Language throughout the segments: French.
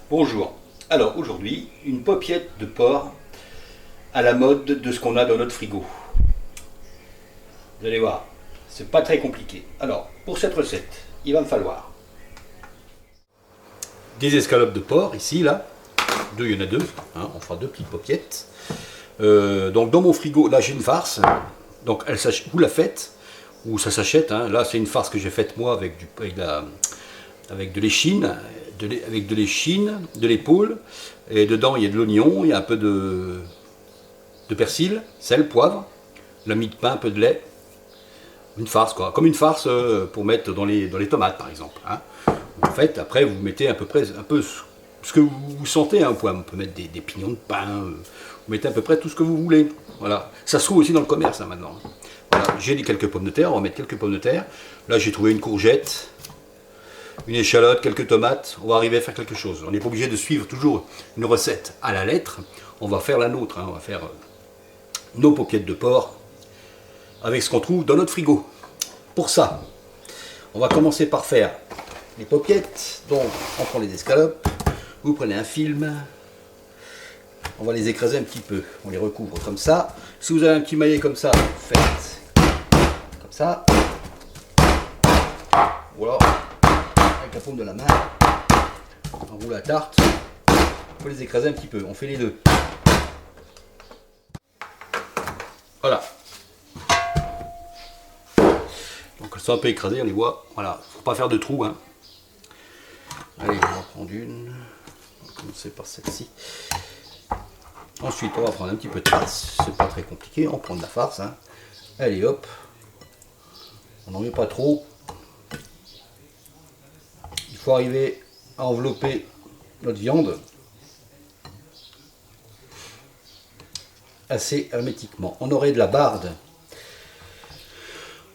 Bonjour. Alors aujourd'hui, une paupiette de porc à la mode de ce qu'on a dans notre frigo. Vous allez voir, c'est pas très compliqué. Alors, pour cette recette, il va me falloir des escalopes de porc, ici, là. Il y en a deux. Hein, on fera deux petites paupiettes. Donc dans mon frigo, là j'ai une farce. Donc vous la faites, ou ça s'achète. Hein. Là c'est une farce que j'ai faite moi avec de l'échine, de l'épaule. Et dedans il y a de l'oignon, il y a un peu de persil, sel, poivre, la mie de pain, un peu de lait. Une farce quoi, comme une farce pour mettre dans les tomates par exemple. Hein. En fait, après vous mettez à peu près un peu ce que vous sentez. Hein. On peut mettre des pignons de pain, vous mettez à peu près tout ce que vous voulez. Voilà. Ça se trouve aussi dans le commerce hein, maintenant. Voilà. J'ai quelques pommes de terre, on va mettre quelques pommes de terre. Là j'ai trouvé une courgette, une échalote, quelques tomates. On va arriver à faire quelque chose. On n'est pas obligé de suivre toujours une recette à la lettre. On va faire la nôtre. Hein. On va faire nos paupiettes de porc avec ce qu'on trouve dans notre frigo. Pour ça, on va commencer par faire les paupiettes. Donc, on prend les escalopes, vous prenez un film, on va les écraser un petit peu, on les recouvre comme ça. Si vous avez un petit maillet comme ça, faites comme ça. Voilà, avec la paume de la main, on roule la tarte, on peut les écraser un petit peu, on fait les deux. Voilà. Donc elles sont un peu écrasées, on les voit. Voilà, faut pas faire de trous. Hein. Allez, on va prendre une. On va commencer par celle-ci. Ensuite, on va prendre un petit peu de farce. C'est pas très compliqué. On prend de la farce. Hein. Allez, hop. On n'en met pas trop. Il faut arriver à envelopper notre viande assez hermétiquement. On aurait de la barde.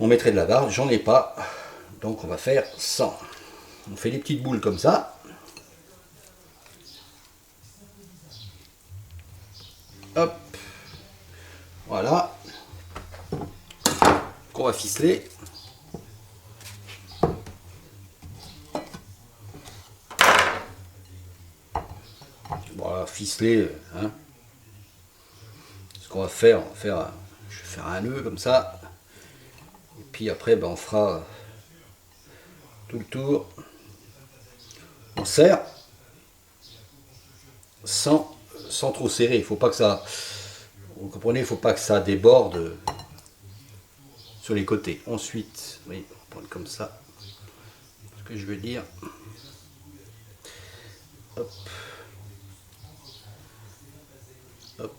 On mettrait de la barde. J'en ai pas. Donc, on va faire sans. On fait des petites boules comme ça. Hop. Voilà. Qu'on va ficeler. Voilà, ficeler. Hein. Ce qu'on va faire, je vais faire un nœud comme ça. Et puis après, ben, on fera tout le tour. On serre sans trop serrer. Il faut pas que ça, vous comprenez, il faut pas que ça déborde sur les côtés. Ensuite, oui, on va prendre comme ça. Ce que je veux dire. Hop. Hop.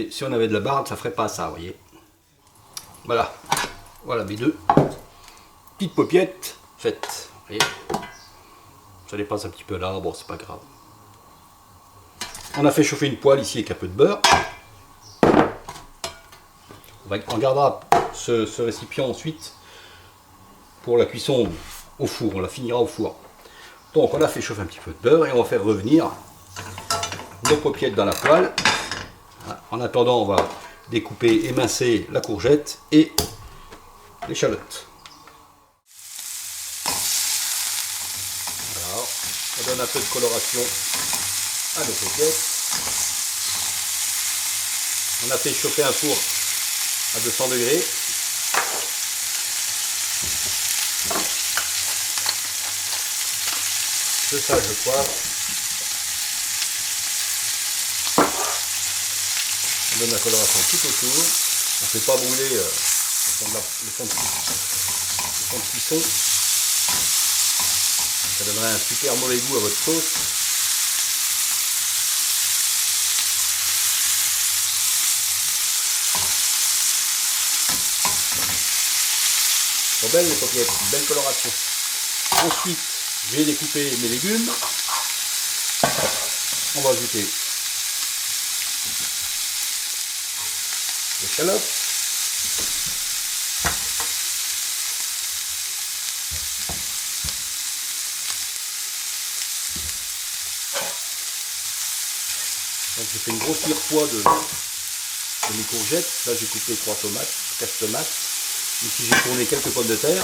Si on avait de la barbe, ça ferait pas ça, vous voyez. Voilà. Voilà mes deux petites paupiettes faites. Vous voyez. Ça dépasse un petit peu là, bon c'est pas grave. On a fait chauffer une poêle ici avec un peu de beurre. On gardera ce récipient ensuite pour la cuisson au four, on la finira au four. Donc on a fait chauffer un petit peu de beurre et on va faire revenir nos paupiettes dans la poêle. En attendant, on va découper, émincer la courgette et l'échalote. Alors, on donne un peu de coloration à nos paupiettes. On a fait chauffer un four à 200 degrés. De sage de poivre. On donne la coloration tout autour. On ne fait pas brûler le fond de cuisson. Ça donnerait un super mauvais goût à votre sauce. Sont belles les paupiettes, une belle coloration. Ensuite, je vais découper mes légumes. On va ajouter l'échalote. Donc j'ai fait une grosse mirepoix de mes courgettes. Là j'ai coupé 3 tomates, 4 tomates. Ici j'ai tourné quelques pommes de terre.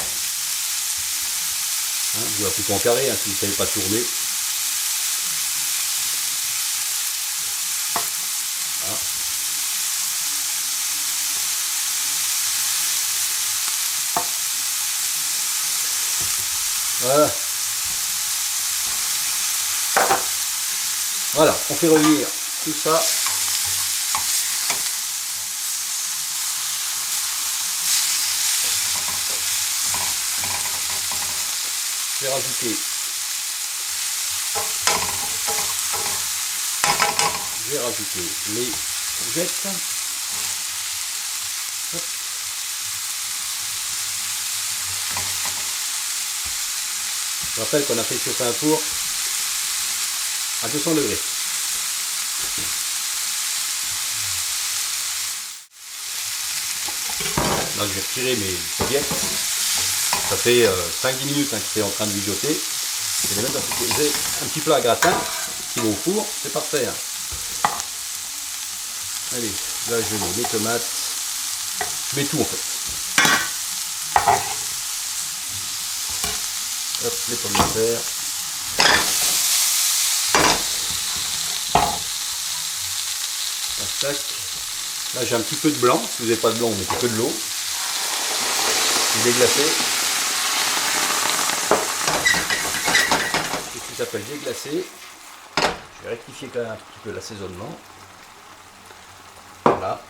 Hein, vous la coupez en carré hein, si vous ne savez pas tourner. Voilà. Voilà. Voilà, on fait revenir tout ça. Je vais rajouter les courgettes. Hop. Je rappelle qu'on a fait chauffer un four à 200 degrés. Là, je vais retirer mes courgettes. Ça fait 5-10 minutes hein, que c'est en train de mijoter. Je vais les mettre j'ai un petit plat à gratin qui va au four, c'est parfait. Hein. Allez, là je mets les tomates. Je mets tout en fait. Hop, les pommes de terre. Tac. Là j'ai un petit peu de blanc. Si vous n'avez pas de blanc, vous mettez que de l'eau. Déglacé. Qu'est-ce qui s'appelle déglacé? Je vais rectifier quand même un petit peu l'assaisonnement. Voilà.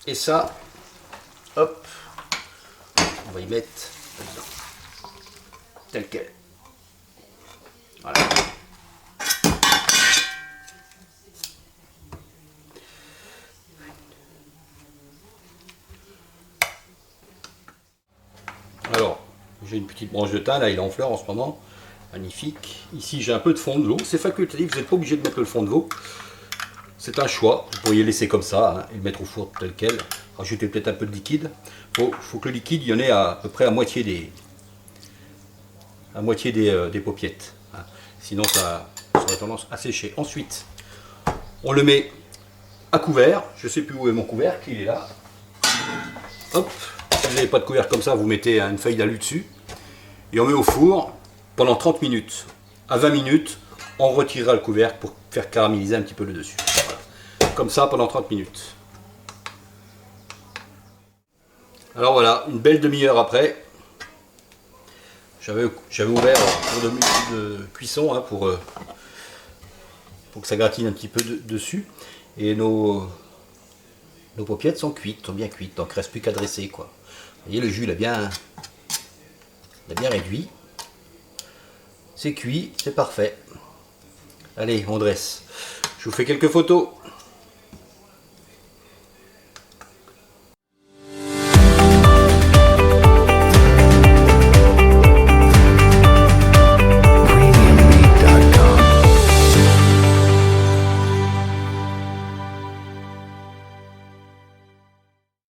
Et ça, hop, on va y mettre dedans. Tel quel. Voilà. Alors, j'ai une petite branche de thym, là il est en fleurs en ce moment, magnifique. Ici j'ai un peu de fond de veau, c'est facultatif, vous n'êtes pas obligé de mettre le fond de veau. C'est un choix, vous pourriez laisser comme ça hein, et le mettre au four tel quel. Rajouter peut-être un peu de liquide. Faut que le liquide, il y en ait à peu près à moitié des paupiettes. Hein. Sinon ça aurait tendance à sécher. Ensuite, on le met à couvert. Je ne sais plus où est mon couvercle, il est là. Hop. Si vous n'avez pas de couvercle comme ça, vous mettez une feuille d'alu dessus. Et on met au four pendant 30 minutes. À 20 minutes, on retirera le couvercle pour faire caraméliser un petit peu le dessus. Voilà. Comme ça pendant 30 minutes. Alors voilà, une belle demi-heure après. J'avais ouvert en cours de cuisson hein, pour que ça gratine un petit peu dessus. Et nos paupiettes sont cuites, sont bien cuites, donc il ne reste plus qu'à dresser quoi. Vous voyez le jus il a bien réduit. C'est cuit, c'est parfait. Allez, on dresse. Je vous fais quelques photos.